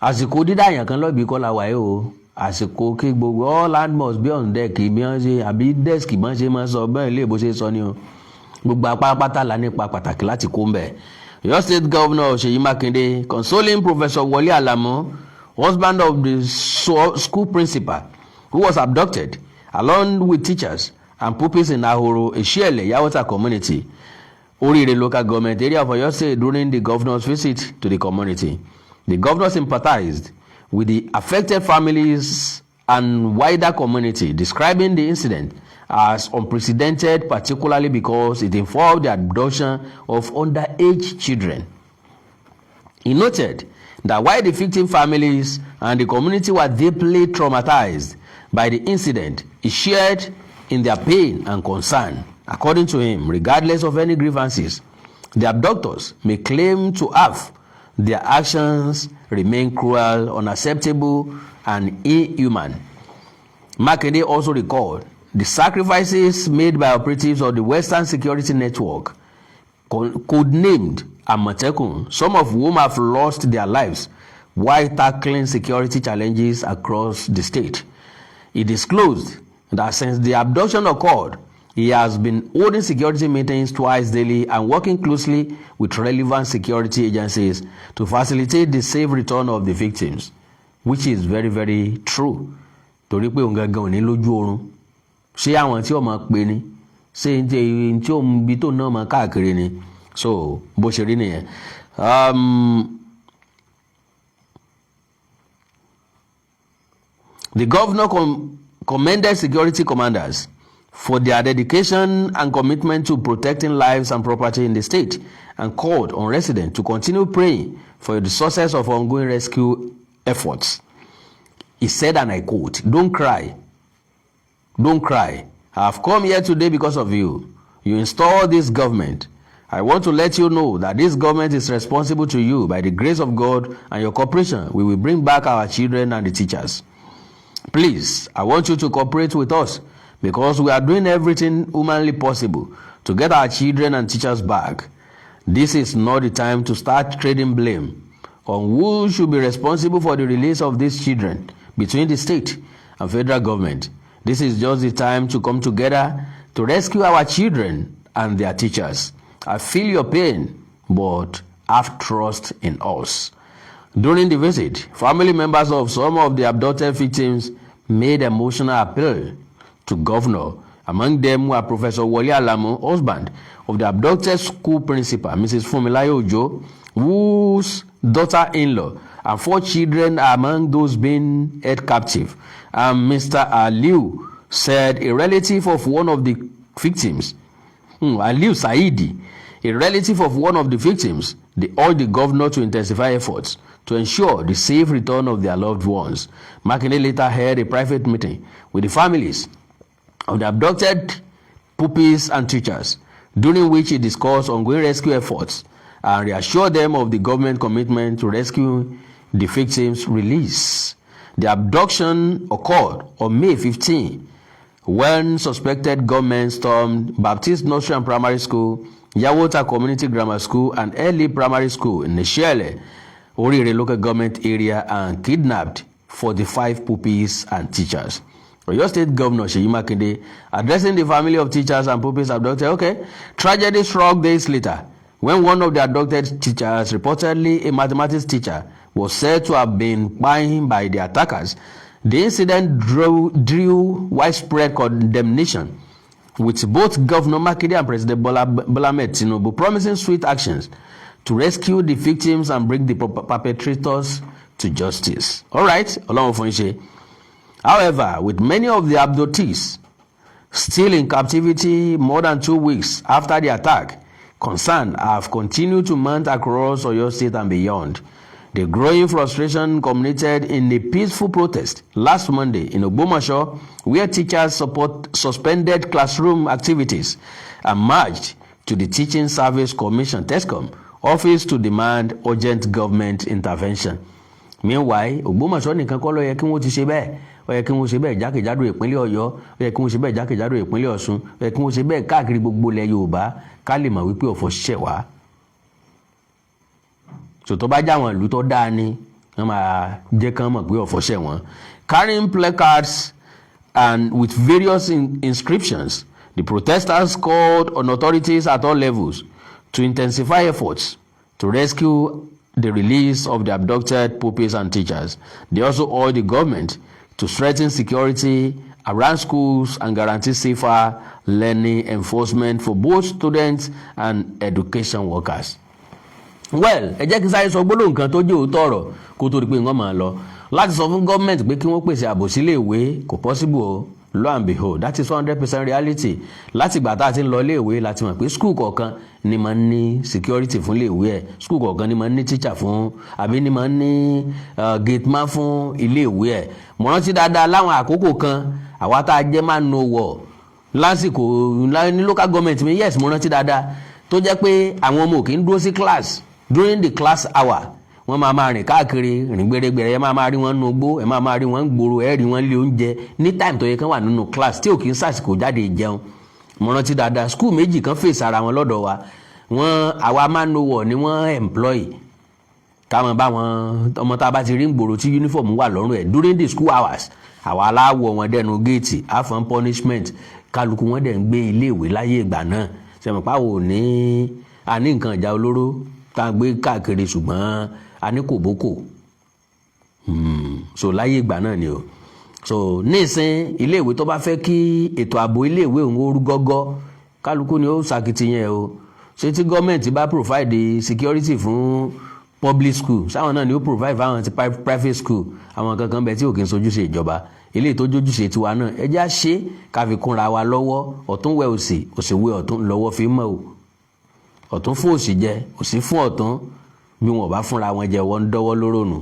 àsìkò dídá àyàn kan lọ́bì kọ́ la wà yìí o, àsìkò kí gbogbo all hand must be on deck bí wọ́n ṣe àbí desk bí wọ́n ṣe máa sọ bẹ́ẹ̀ ilé ìbò ṣe sọ ni o, gbogbo apápátá la nípa pàtàkì láti kó ń bẹ̀. Your state governor Seyi Makinde consoling Professor Wole Alamo, husband of the school principal who was abducted, along with teachers and pupils in Aare, Isele Yawota community, Orire local government area of Oyo State during the governor's visit to the community. The governor sympathized with the affected families and wider community, describing the incident as unprecedented, particularly because it involved the abduction of underage children. He noted that while the victim families and the community were deeply traumatized by the incident, he shared in their pain and concern. According to him, regardless of any grievances the abductors may claim to have, their actions remain cruel, unacceptable, and inhuman. Makinde also recalled the sacrifices made by operatives of the Western Security Network, codenamed Amotekun, some of whom have lost their lives while tackling security challenges across the state. He disclosed that since the abduction occurred, he has been holding security meetings twice daily and working closely with relevant security agencies to facilitate the safe return of the victims, which is very, very true. Torí pé òun gangan ò ní lójú oorun, ṣé àwọn tí ó máa pè ní, ṣé tí ó ń bi tó náà máa káàkiri ni, so bó ṣe rí nìyẹn. The governor commended security commanders for their dedication and commitment to protecting lives and property in the state and called on residents to continue praying for the success of ongoing rescue efforts. He said, and I quote, "Don't cry. Don't cry. I have come here today because of you. You installed this government. I want to let you know that this government is responsible to you. By the grace of God and your cooperation, we will bring back our children and the teachers. Please, I want you to cooperate with us because we are doing everything humanly possible to get our children and teachers back. This is not the time to start trading blame on who should be responsible for the release of these children between the state and federal government. This is just the time to come together to rescue our children and their teachers. I feel your pain, but have trust in us." During the visit, family members of some of the abducted victims made emotional appeal to Governor. Among them were Professor Wole Alamo, husband of the abducted school principal, Mrs. Fumilayo Ojo, whose daughter-in-law and 4 children are among those being held captive. And Mr. Aliu said a relative of one of the victims, Aliu Saidi, a relative of one of the victims, they urged the governor to intensify efforts to ensure the safe return of their loved ones. Makinde later held a private meeting with the families of the abducted pupils and teachers, during which he discussed ongoing rescue efforts and reassured them of the government commitment to rescue the victims' release. The abduction occurred on May 15 when suspected gunmen stormed Baptist Nursery and Primary School, Yawota Community Grammar School, and Early Primary School in Nishele, Orile local government area, and kidnapped 45 pupils and teachers. Your state governor Seyi Makinde, addressing the family of teachers and pupils abducted, tragedy struck days later when one of the abducted teachers, reportedly a mathematics teacher, was said to have been fined by the attackers. The incident drew widespread condemnation, with both Governor Makinde and President Bola Tinubu promising swift actions to rescue the victims and bring the perpetrators to justice. All right, Ọlọ́run fún iṣẹ́. However, with many of the abductees still in captivity more than 2 weeks after the attack, concerns have continued to mount across Oyo State and beyond. The growing frustration culminated in a peaceful protest last Monday in Ogbomoso, where teachers suspended classroom activities and marched to the Teaching Service Commission (TESCOM) office to demand urgent government intervention. Meanwhile, Ogbomoso nìkan kọ́ ló yẹ kí wọ́n ti ṣe bẹ́ẹ̀. Ó yẹ kí wọ́n ṣe bẹ́ẹ̀ jákèjádò ìpínlẹ̀ Ọ̀yọ́, ó yẹ kí wọ́n ṣe bẹ́ẹ̀ jákèjádò ìpínlẹ̀ Ọ̀ṣun, ó yẹ kí wọ́n ṣe bẹ́ẹ̀ káàkiri gbogbo ilẹ̀ Yorùbá ká lè mọ̀ wípé ọ̀fọ̀ ṣẹ̀ wá. Tó bá já wọn ìlú tó dáa ni wọ́n máa jẹ́ kán mọ̀ pé ọ̀fọ̀ ṣẹ̀ wọ́n. Carrying placards and with various inscriptions, the protesters called on authorities at all levels to intensify efforts to rescue the release of the abducted pupils and teachers. They also urged the government to strengthen security around schools and guarantee safer learning enforcement for both students and education workers. Well, ẹ jẹ́ kí sáré sọ gbólóhùn kan tó jẹ́ òótọ́ ọ̀rọ̀ kó tó rí pé wọ́n máa lọ láti sọ fún gọ́ọ̀mẹ̀ntì pé kí wọ́n pèsè ààbò sílé ìwé kò possible o. Lo and behold, that is 100% reality. Láti ìgbà tá a ti ń lọ ilé ìwé láti mọ̀ pé school kọ̀ọ̀kan ni máa ń ní security fún ilé ìwé ẹ̀, school kọ̀ọ̀kan ni máa ń ní teacher fún, àbí ni máa ń ní gate man fún ilé ìwé ẹ̀. Mo rántí dáadáa láwọn àkókò kan àwa tá a jẹ́ máa ń no wọ̀ lásìkò ní local government mi, yes mo rántí dáadáa, tó jẹ́ pé àwọn ọmọ òkè ń dúró sí class during the class hour. Wọ́n máa rìn káàkiri rìn gbèrègbèrè, ẹ máa rí wọn nínú igbó, ẹ máa rí wọn gbòòrò, ẹ rí wọn lé oúnjẹ ní time tó yẹ kán wà nínú class tí ò kì í sàsìkò jáde jẹun. Mo rántí dáadáa school méjì kan fèsì ara wọn lọ́dọ̀ wa, àwa máa ń no wọ̀ ni wọ́n employ káwọn bá wọn ọmọ tá a bá ti rí gbòòrò tí uniform wà lọ́rùn ẹ̀ during the school hours, àwa aláwọ̀ wọn dẹnu géètì àfọ̀n punishment, kálukú wọn dẹ̀ ń gbé ilé ìwé láyé ìgbà náà. Sẹ̀mọ̀ pàwọ̀ ní àní nǹkan ìjà olóró tá a gbé káàkiri ṣùgbọ́n a ní kòbókò. So láyé ìgbà náà ni o. So nísìn ilé ìwé tó bá fẹ́ kí ètò ààbò ilé ìwé òun ó rú gọ́gọ́, kálukú ni ó ṣàkitiyan o. Ṣé tí gọ́ọ̀mẹ̀ntì bá provide security fún public school, sáwọn náà ni ó provide fáwọn ti private school. Àwọn kankan bẹ tí ò kí ń sojúṣe ìjọba, ilé tó jójúṣe tiwa náà ẹ já ṣe ká fi kúnra wa lọ́wọ́. Ọ̀tún wẹ òsì, òsì wẹ ọ̀tún lọ́wọ́ fi mọ́ o. Ọ̀tún fún òsì jẹ, òsì fún ọ̀tún, bí wọn bá fúnra wọn jẹ wọn dọ́wọ́ lóró nù.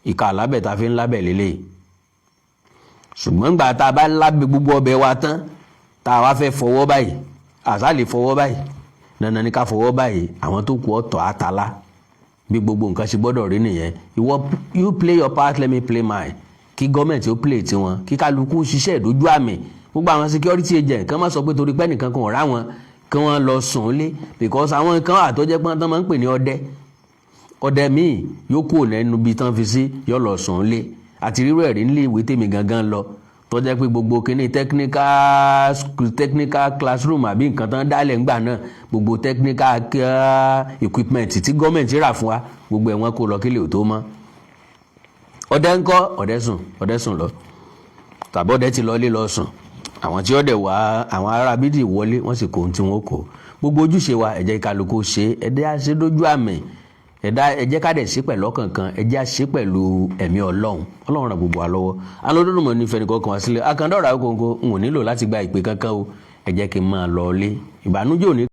Ìka lábẹ́ ta fi ń lábẹ́ lélẹ̀. Ṣùgbọ́n gbà tá a bá lábẹ́ gbogbo ọbẹ̀ wa tán, tá a wá fẹ́ fọwọ́ báyìí, àṣà lè fọwọ́ báyìí, dandan ni ká fọwọ́ báyìí, àwọn tó kù ọ̀tọ̀ àtàlá. Bí gbogbo nǹkan ṣe gbọ́dọ̀ rí nìyẹn. You play your part, let me play mine. Kí gọ́ọ̀mẹ̀ntì ó play tiwọn, kí kálukú ṣiṣẹ́ ìdójú àmì. Gbogbo àwọn security agent kan máa sọ pé torí pé nìkan kan ò rá wọn kí wọ́n lọ sùn lé, because àwọn kan àtọ́jẹ́ pọ́n tán máa ń pè ní ọdẹ míì yóò kó lẹ́nu bí tán fi sí yóò lọ sùn lé. Àti rírò ẹ̀rí nílé ìwé tèmi gangan lọ, tó jẹ́ pé gbogbo kíní technical classroom àbí nǹkan tán dálẹ̀ ńgbà náà, gbogbo technical equipment tí gọ́ọ̀mẹ̀ntì rà fún wa, gbogbo ẹ̀ wọ́n kó lọ kílẹ̀ ò tó mọ́. Ọdẹ ńkọ́? Ọdẹ sùn lọ, tàbí ọdẹ ti lọlé lọ sùn. Àwọn tí ọdẹ wá, àwọn ará bídì wọlé, wọ́n sì kó ohun tí wọ́n kó. Gbogbo ojúṣe wa ẹ jẹ́ kálukú ṣe, ẹ jẹ́ á ṣe dójú àmì, ẹ jẹ́ ká dẹ̀ ṣe pẹ̀lú ọkàn, ẹ jẹ́ á ṣe pẹ̀lú ẹ̀mí Ọlọ́run ràn gbogbo wa lọ́wọ́. Alódùmarè ní fẹ́ni kọ̀ọ̀kan wá sílẹ̀. Akandọ́ra Ikoko, n ò nílò láti gba ìpè kankan o, ẹ jẹ́ kí n máa lọ ilé. Ìbànújẹ́ ò ní